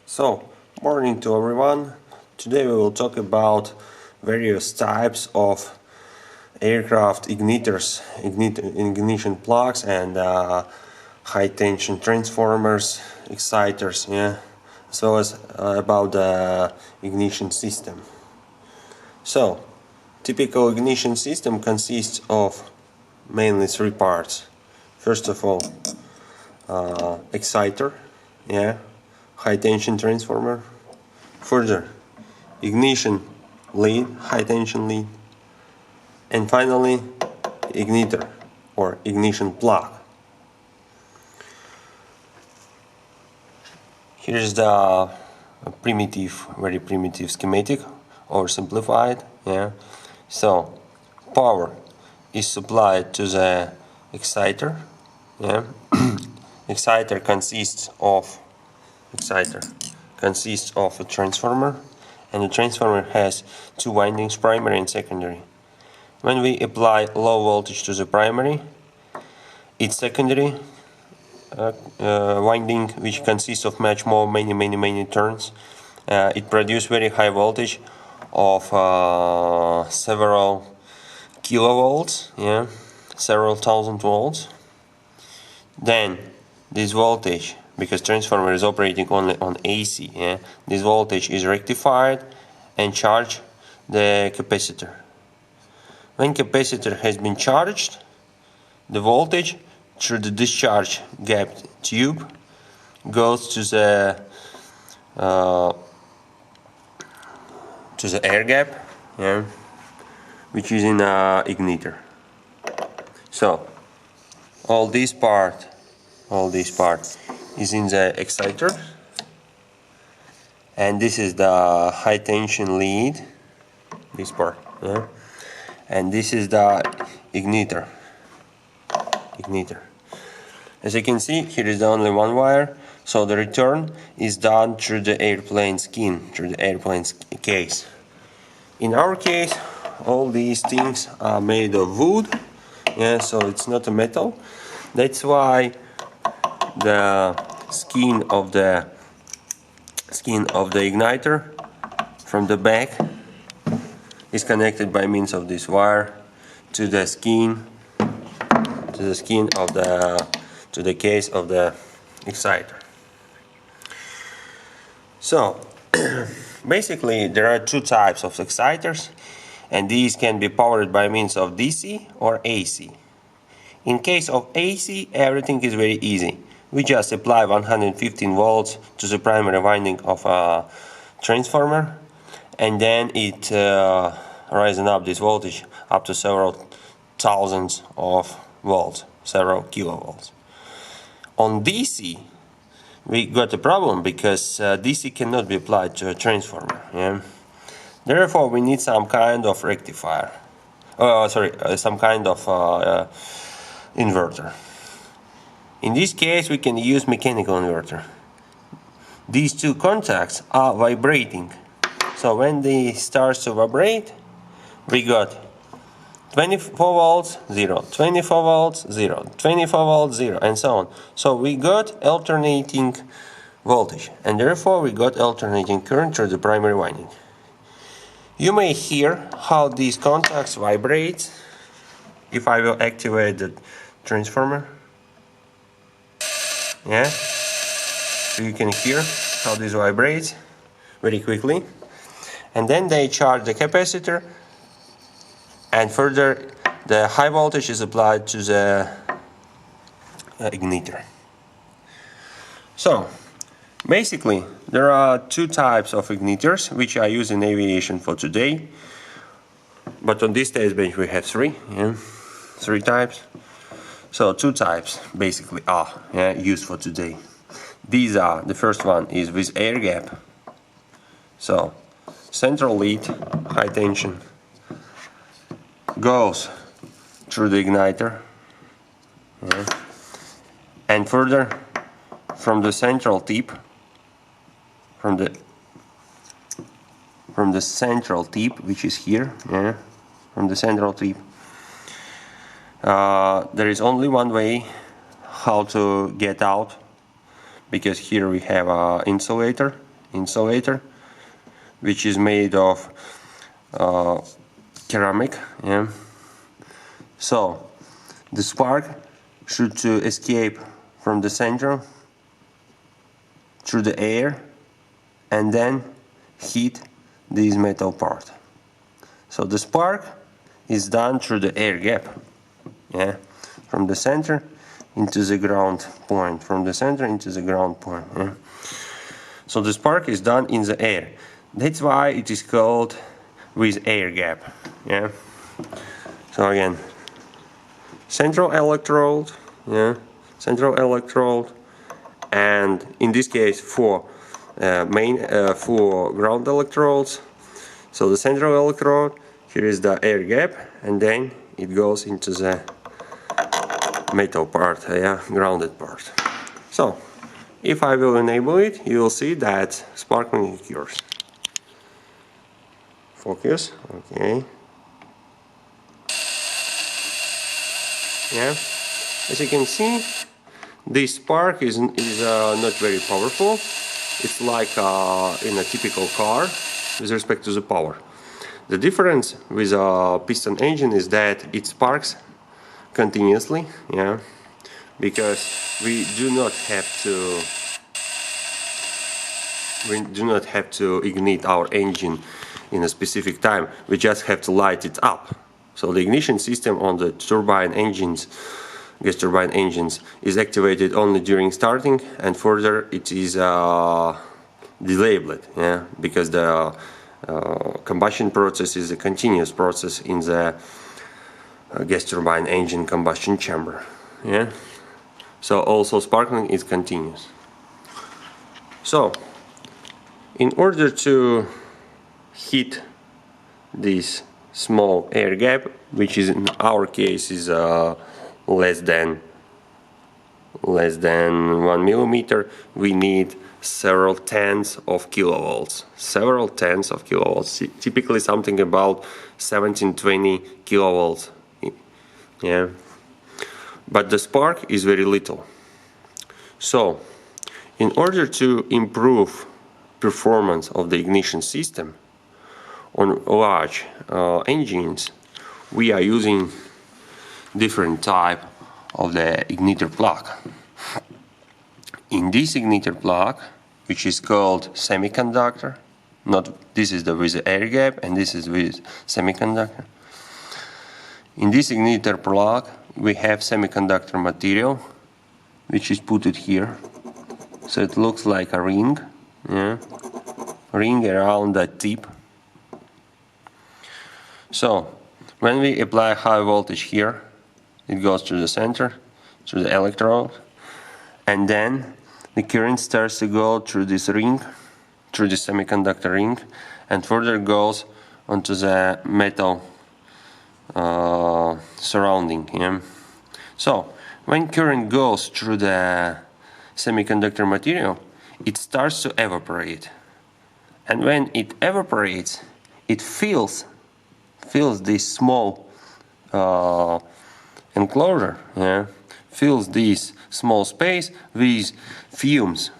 So, morning to everyone. Today we will talk about various types of aircraft ignitors, ignition plugs, and high tension transformers, exciters, as well as about the ignition system. So, typical ignition system consists of mainly three parts. First of all, exciter, high tension transformer. Further, ignition lead, high tension lead, and finally ignitor or ignition plug. Here's the very primitive schematic, or simplified. So power is supplied to the exciter. Exciter consists of a transformer, and the transformer has two windings, primary and secondary. When we apply low voltage to the primary, its secondary winding, which consists of many turns, it produces very high voltage of several kilovolts, several thousand volts. Then this voltage, because transformer is operating only on AC, this voltage is rectified and charge the capacitor. When capacitor has been charged, the voltage through the discharge gap tube goes to the air gap, which is in ignitor. So all this part is in the exciter, and this is the high tension lead, this part, and this is the ignitor. As you can see, here is only one wire, so the return is done through the airplane skin, through the airplane case. In our case, all these things are made of wood, so it's not a metal. That's why the skin of the igniter from the back is connected by means of this wire to the case of the exciter. So basically there are two types of exciters, and these can be powered by means of DC or AC. In case of AC, everything is very easy. We just apply 115 volts to the primary winding of a transformer, and then it raises up this voltage up to several thousands of volts, several kilovolts. On DC, we got a problem because DC cannot be applied to a transformer. Therefore, we need some kind of rectifier. Some kind of inverter. In this case, we can use mechanical inverter. These two contacts are vibrating. So when they start to vibrate, we got 24 volts, 0, 24 volts, 0, 24 volts, 0, and so on. So we got alternating voltage, and therefore we got alternating current through the primary winding. You may hear how these contacts vibrate if I will activate the transformer. So you can hear how this vibrates very quickly, and then they charge the capacitor, and further the high voltage is applied to the igniter. So basically there are two types of ignitors which I use in aviation for today, but on this test bench we have three types. So two types basically are used for today. These are, the first one is with air gap. So central lead, high tension, goes through the igniter, and further from the central tip, from the central tip, which is here, from the central tip, there is only one way how to get out, because here we have an insulator insulator, which is made of ceramic. Yeah. So the spark should to escape from the center through the air and then hit this metal part. So the spark is done through the air gap, yeah, from the center into the ground point, from the center into the ground point. Yeah. So the spark is done in the air. That's why it is called with air gap. Yeah. So again, central electrode, yeah, central electrode, and in this case four ground electrodes. So the central electrode, here is the air gap, and then it goes into the metal part, yeah, grounded part. So if I will enable it, you will see that sparkling occurs. Focus, okay. Yeah, as you can see, this spark is not very powerful. It's like in a typical car with respect to the power. The difference with a piston engine is that it sparks continuously, yeah, because we do not have to ignite our engine in a specific time. We just have to light it up. So the ignition system on the turbine engines, gas turbine engines, is activated only during starting, and further it is disabled, yeah, because the combustion process is a continuous process in the gas turbine engine combustion chamber, yeah. So also sparkling is continuous. So in order to hit this small air gap, which is in our case is less than 1 millimeter, we need several tens of kilovolts. Typically something about 17-20 kilovolts. Yeah. But the spark is very little. So in order to improve performance of the ignition system on large engines, we are using different type of the ignitor plug. In this ignitor plug, which is called semiconductor, this is with the air gap and this is with semiconductor. In this ignitor plug we have semiconductor material, which is put it here, so it looks like a ring, yeah, ring around the tip. So when we apply high voltage here, it goes through the center, through the electrode, and then the current starts to go through this ring, through the semiconductor ring, and further goes onto the metal surrounding. Yeah? So when current goes through the semiconductor material, it starts to evaporate, and when it evaporates, it fills this small enclosure, yeah, fills this small space with fumes.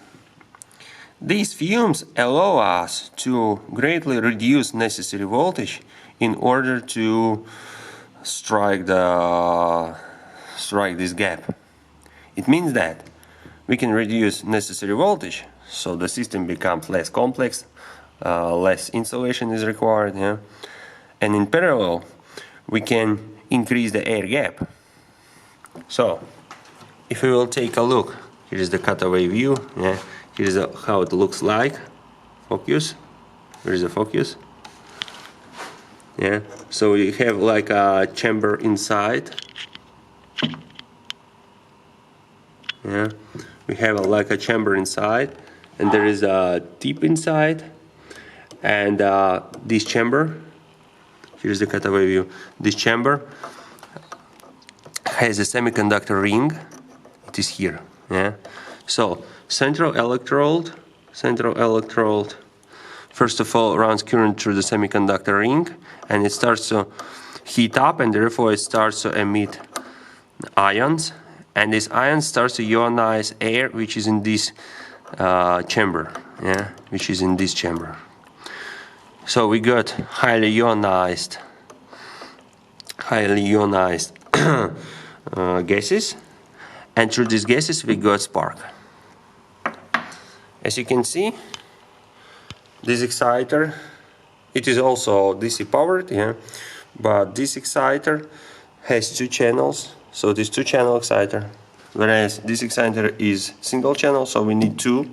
These fumes allow us to greatly reduce necessary voltage in order to strike this gap. It means that we can reduce necessary voltage, so the system becomes less complex, less insulation is required, yeah? And in parallel we can increase the air gap. So if we will take a look, here is the cutaway view, yeah? Here is how it looks like. Focus, where is the focus? Yeah, so you have like a chamber inside. Yeah, we have like a chamber inside, and there is a tip inside, and this chamber, here's the cutaway view, this chamber has a semiconductor ring. It is here, yeah. So central electrode first of all runs current through the semiconductor ring, and it starts to heat up, and therefore it starts to emit ions, and this ion starts to ionize air which is in this chamber, yeah, which is in this chamber. So we got highly ionized gases, and through these gases we got spark. As you can see, this exciter, it is also DC powered, yeah, but this exciter has two channels, so this two-channel exciter, whereas this exciter is single channel, so we need two,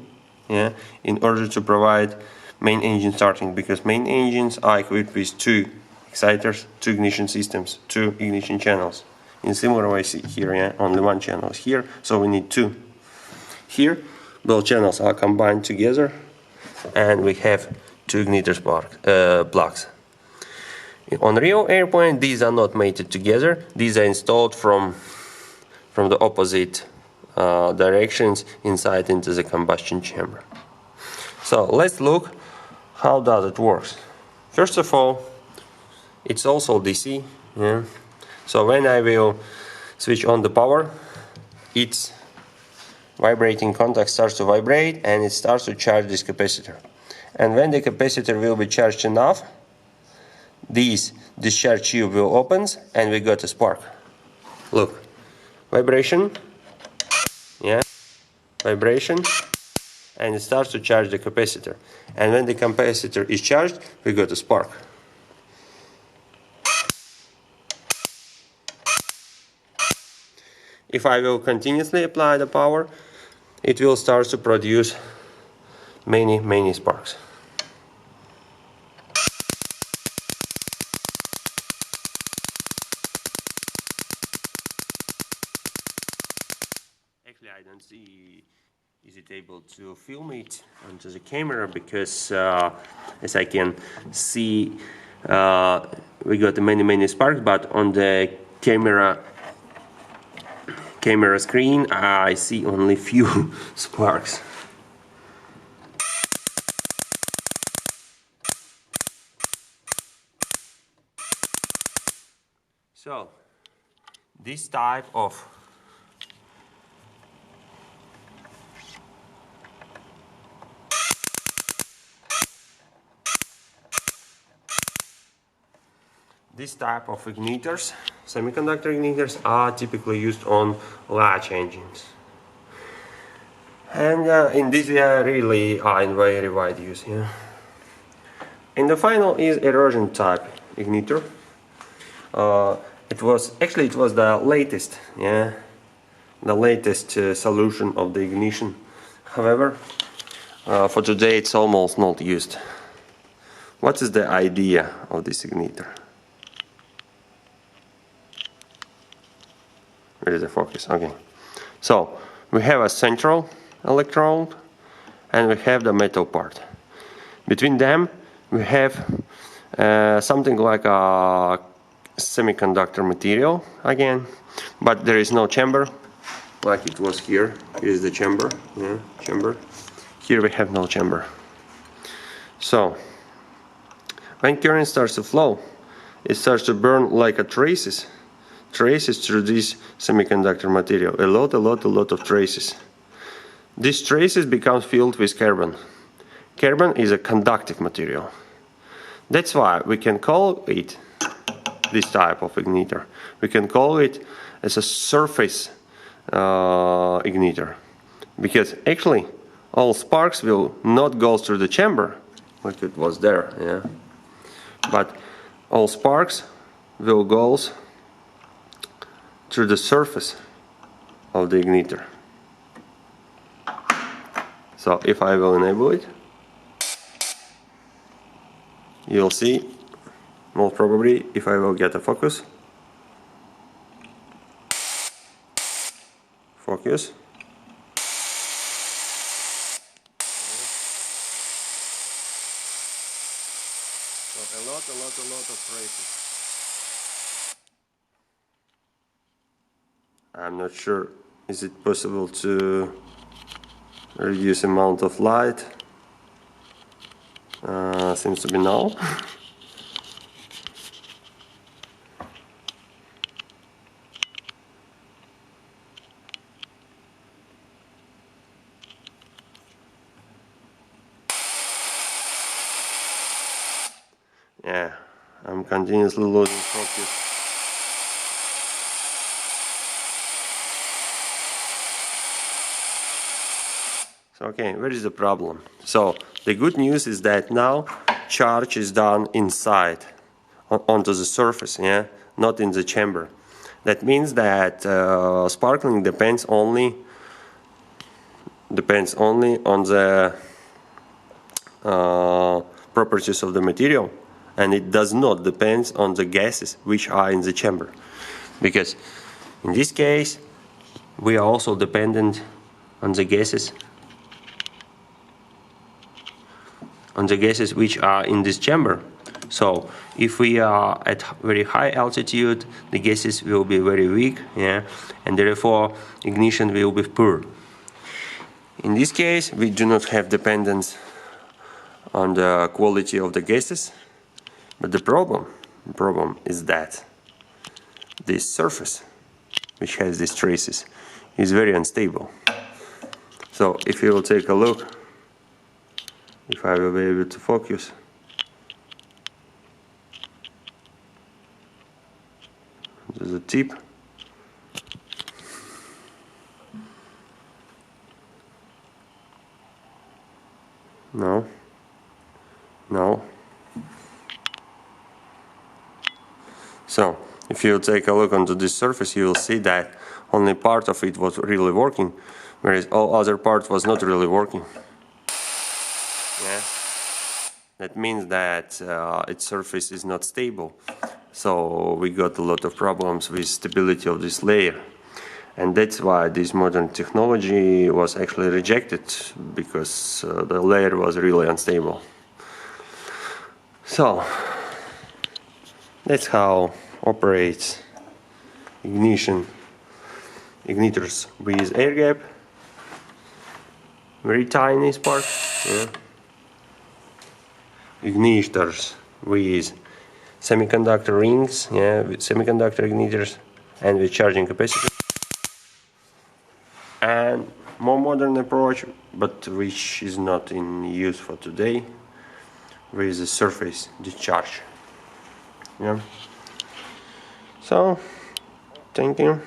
yeah, in order to provide main engine starting, because main engines are equipped with two exciters, two ignition systems, two ignition channels. In similar way here, yeah, only one channel is here, so we need two. Here, both channels are combined together, and we have two ignitor plugs. On real airplane, these are not mated together. These are installed from the opposite directions inside into the combustion chamber. So let's look how does it works. First of all, it's also DC. Yeah? So when I will switch on the power, its vibrating contact starts to vibrate and it starts to charge this capacitor. And when the capacitor will be charged enough, this discharge tube will open and we got a spark. Look, vibration, yeah, vibration, and it starts to charge the capacitor. And when the capacitor is charged, we got a spark. If I will continuously apply the power, it will start to produce many sparks. Actually, I don't see is it able to film it onto the camera because as I can see we got many sparks, but on the camera screen I see only few sparks. So this type of ignitors, semiconductor ignitors, are typically used on large engines. And in this they really are in very wide use. Yeah. And the final is erosion type igniter. It was the latest, yeah, the latest solution of the ignition. However, for today it's almost not used. What is the idea of this igniter? Where is the focus? Okay. So we have a central electrode and we have the metal part. Between them we have something like a semiconductor material again, but there is no chamber like it was here. Here is the chamber. Yeah, chamber. Here we have no chamber. So when current starts to flow, it starts to burn like a traces through this semiconductor material. A lot of traces. These traces become filled with carbon. Carbon is a conductive material. That's why we can call it this type of igniter. We can call it as a surface igniter, because actually all sparks will not go through the chamber like it was there, yeah. But all sparks will go through the surface of the igniter. So if I will enable it, you'll see, most probably, if I will get a focus. Focus. So a lot of traces. I'm not sure, is it possible to reduce amount of light? Seems to be no. Yeah, I'm continuously losing focus. So, okay, where is the problem? So the good news is that now charge is done inside, onto the surface, yeah, not in the chamber. That means that sparkling depends only on the properties of the material, and it does not depend on the gases which are in the chamber, because in this case we are also dependent on the gases which are in this chamber. So if we are at very high altitude, the gases will be very weak, yeah, and therefore ignition will be poor. In this case, we do not have dependence on the quality of the gases, but the problem is that this surface, which has these traces, is very unstable. So if you will take a look, if I will be able to focus, there's a tip. No. So if you take a look onto this surface, you will see that only part of it was really working, whereas all other part was not really working. Yeah. That means that its surface is not stable. So we got a lot of problems with stability of this layer. And that's why this modern technology was actually rejected, because the layer was really unstable. So that's how operates ignitors with air gap. Very tiny spark. Yeah. Ignitors with semiconductor rings, yeah, with semiconductor ignitors and with charging capacitors. And more modern approach, but which is not in use for today, with the surface discharge. Yeah. So, thank you.